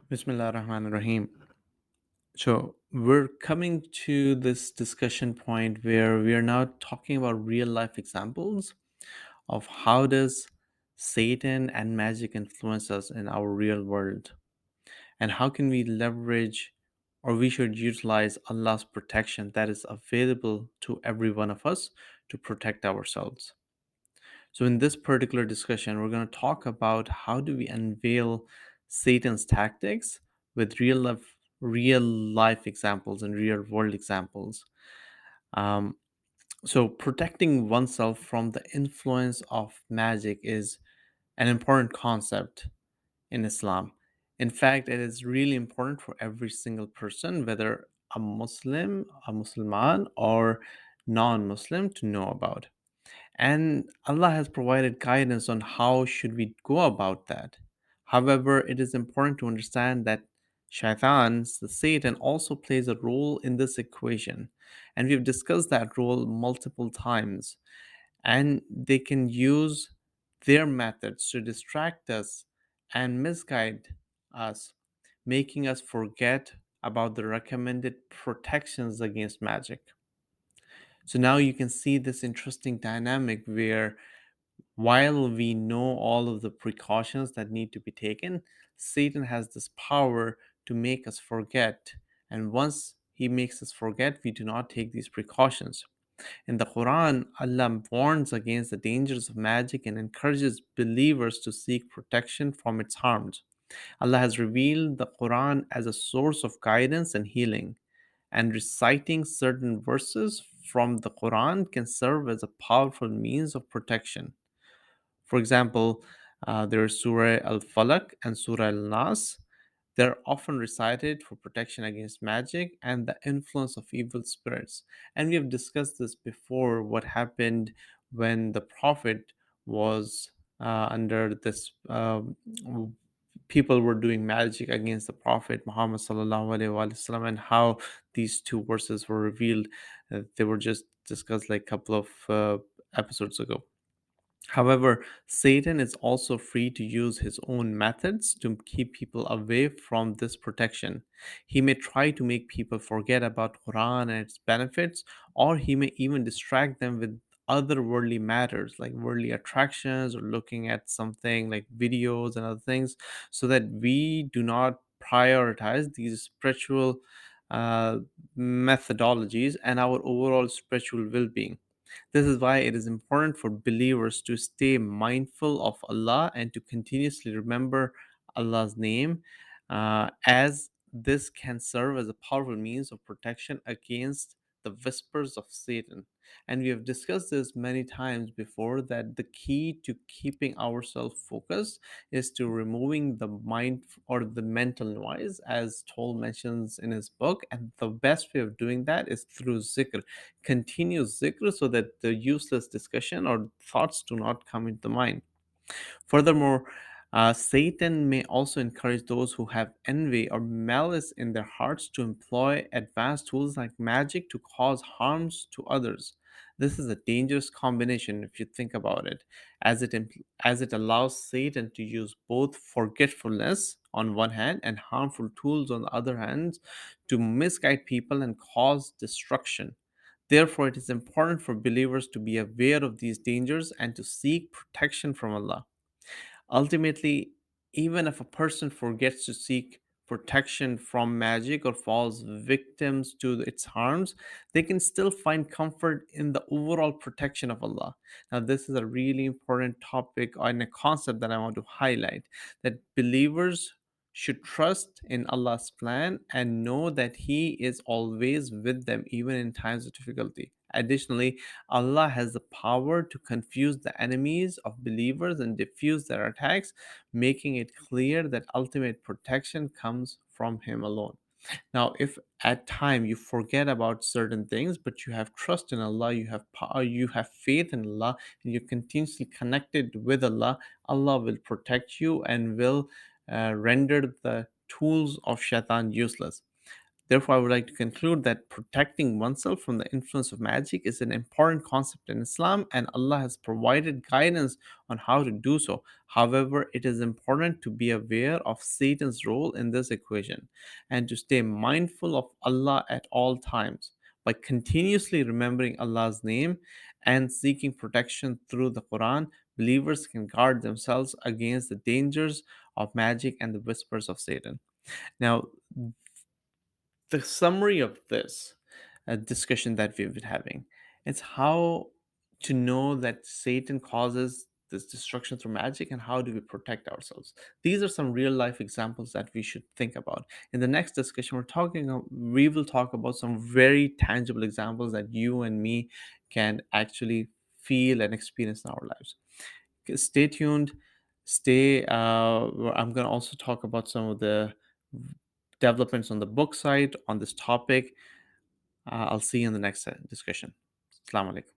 Bismillah ar-Rahman ar-Rahim. So we're coming to this discussion point where we are now talking about real life examples of how does Satan and magic influence us in our real world, and how can we leverage or we should utilize Allah's protection that is available to every one of us to protect ourselves. So in this particular discussion, we're going to talk about how do we unveil Satan's tactics with real life examples and real world examples. Um, so protecting oneself from the influence of magic is an important concept in Islam. In fact, it is really important for every single person, whether a Muslim, a Musliman, or non-Muslim, to know about. And Allah has provided guidance on how should we go about that. However, it is important to understand that shaitan, the Satan, also plays a role in this equation. And we've discussed that role multiple times. And they can use their methods to distract us and misguide us, making us forget about the recommended protections against magic. So now you can see this interesting dynamic where while we know all of the precautions that need to be taken, Satan has this power to make us forget. And once he makes us forget, we do not take these precautions. In the Quran, Allah warns against the dangers of magic and encourages believers to seek protection from its harms. Allah has revealed the Quran as a source of guidance and healing, and reciting certain verses from the Quran can serve as a powerful means of protection. For example, there is Surah Al-Falaq and Surah Al-Nas. They're often recited for protection against magic and the influence of evil spirits. And we have discussed this before what happened when the Prophet was under this. People were doing magic against the Prophet Muhammad sallallahu alaihi wasallam, and how these two verses were revealed. They were just discussed like a couple of episodes ago. However, Satan is also free to use his own methods to keep people away from this protection. He may try to make people forget about Quran and its benefits, or he may even distract them with other worldly matters like worldly attractions or looking at something like videos and other things, so that we do not prioritize these spiritual uh, methodologies and our overall spiritual well-being. This is why it is important for believers to stay mindful of Allah and to continuously remember Allah's name, as this can serve as a powerful means of protection against the whispers of Satan. And we have discussed this many times before that the key to keeping ourselves focused is to removing the mind or the mental noise, as Toll mentions in his book. And the best way of doing that is through zikr. Continue zikr so that the useless discussion or thoughts do not come into the mind. Furthermore, Satan may also encourage those who have envy or malice in their hearts to employ advanced tools like magic to cause harms to others. This is a dangerous combination if you think about it, as it allows Satan to use both forgetfulness on one hand and harmful tools on the other hand to misguide people and cause destruction. Therefore, it is important for believers to be aware of these dangers and to seek protection from Allah. Ultimately, even if a person forgets to seek protection from magic or falls victims to its harms, they can still find comfort in the overall protection of Allah. Now, this is a really important topic and a concept that I want to highlight, that believers should trust in Allah's plan and know that He is always with them, even in times of difficulty. Additionally, Allah has the power to confuse the enemies of believers and diffuse their attacks, making it clear that ultimate protection comes from Him alone. Now, if at time you forget about certain things, but you have trust in Allah, you have power, you have faith in Allah, and you're continuously connected with Allah, Allah will protect you and will render the tools of shaitan useless. Therefore, I would like to conclude that protecting oneself from the influence of magic is an important concept in Islam, and Allah has provided guidance on how to do so. However, it is important to be aware of Satan's role in this equation and to stay mindful of Allah at all times. By continuously remembering Allah's name and seeking protection through the Quran, believers can guard themselves against the dangers of magic and the whispers of Satan. Now, the summary of this discussion that we've been having, it's how to know that Satan causes this destruction through magic and how do we protect ourselves. These are some real life examples that we should think about. In the next discussion, we will talk about some very tangible examples that you and me can actually feel and experience in our lives. Stay tuned. I'm going to also talk about some of the developments on the book side on this topic. I'll see you in the next discussion. Assalamu alaikum.